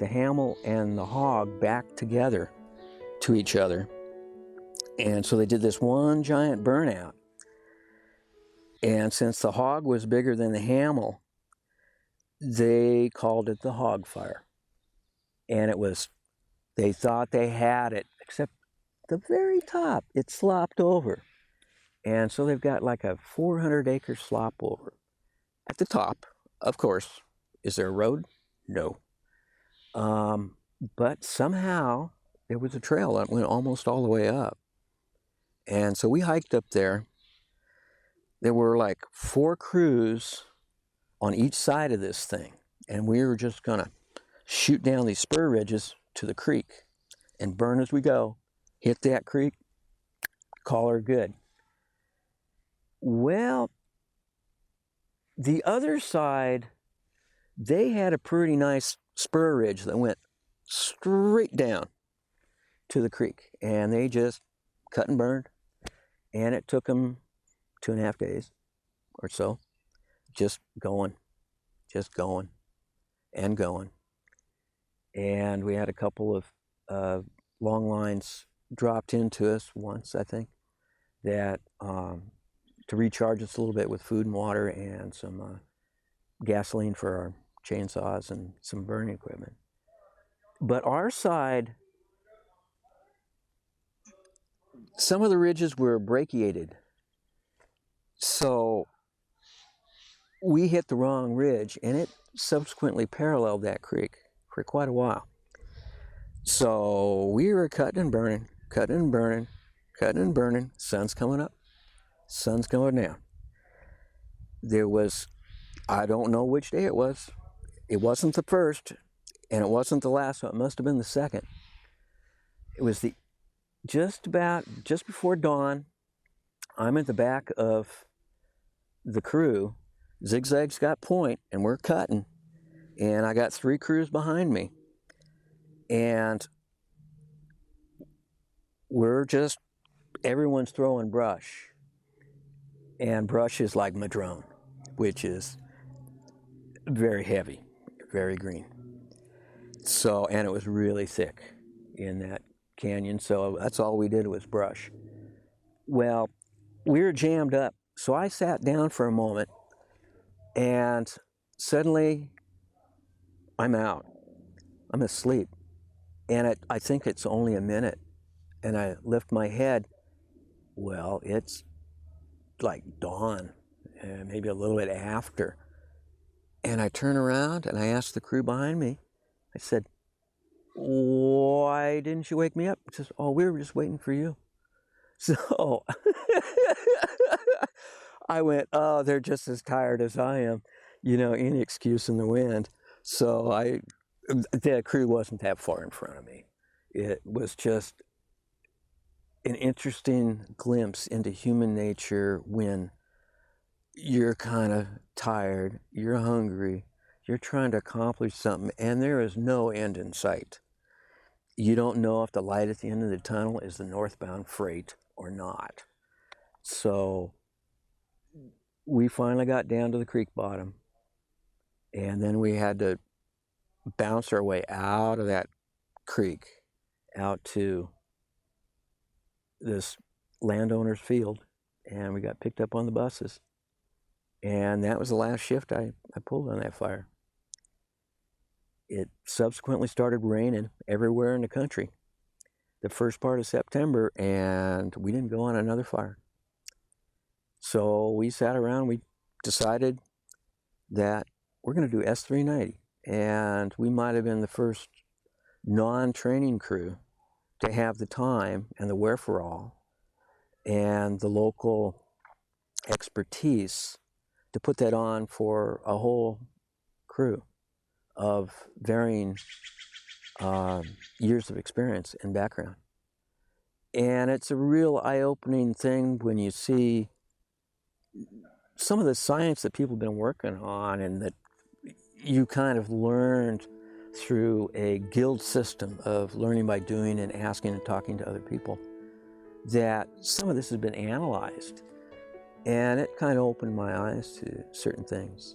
the Hamel and the Hog back together to each other. And so they did this one giant burnout. And since the Hog was bigger than the Hamel, they called it the Hog Fire. And it was, they thought they had it, except the very top, it slopped over. And so they've got like a 400-acre slop over. At the top, of course, is there a road? No. But somehow there was a trail that went almost all the way up. And so we hiked up there. There were like 4 crews on each side of this thing. And we were just gonna shoot down these spur ridges to the creek and burn as we go, hit that creek, call her good. Well, the other side, they had a pretty nice spur ridge that went straight down to the creek, and they just cut and burned, and it took them 2.5 days or so, just going and going. And we had a couple of long lines dropped into us once, I think, that to recharge us a little bit with food and water and some gasoline for our chainsaws and some burning equipment. But our side, some of the ridges were brachiated. So we hit the wrong ridge, and it subsequently paralleled that creek for quite a while. So we were cutting and burning, cutting and burning, cutting and burning. Sun's coming up, sun's going down. There was, I don't know which day it was. It wasn't the first, and it wasn't the last, so it must have been the second. It was just before dawn. I'm at the back of the crew. Zigzag's got point, and we're cutting. And I got 3 crews behind me. And everyone's throwing brush. And brush is like madrone, which is very heavy, very green. So, and it was really thick in that canyon, so that's all we did was brush. Well, we were jammed up, so I sat down for a moment, and suddenly I'm out. I'm asleep. And I think it's only a minute, and I lift my head. Well, it's like dawn, maybe a little bit after. And I turn around and I ask the crew behind me, I said, "Why didn't you wake me up?" He says, "Oh, we were just waiting for you." So I went, "Oh, they're just as tired as I am, you know, any excuse in the wind." So the crew wasn't that far in front of me. It was just an interesting glimpse into human nature when you're kind of tired, you're hungry, you're trying to accomplish something, and there is no end in sight. You don't know if the light at the end of the tunnel is the northbound freight or not. So we finally got down to the creek bottom, and then we had to bounce our way out of that creek out to this landowner's field, and we got picked up on the buses. And that was the last shift I pulled on that fire. It subsequently started raining everywhere in the country the first part of September, and we didn't go on another fire. So we sat around, we decided that we're going to do S390, and we might have been the first non-training crew to have the time and the wherewithal and the local expertise to put that on for a whole crew of varying years of experience and background. And it's a real eye-opening thing when you see some of the science that people have been working on and that you kind of learned through a guild system of learning by doing and asking and talking to other people, that some of this has been analyzed. And it kind of opened my eyes to certain things.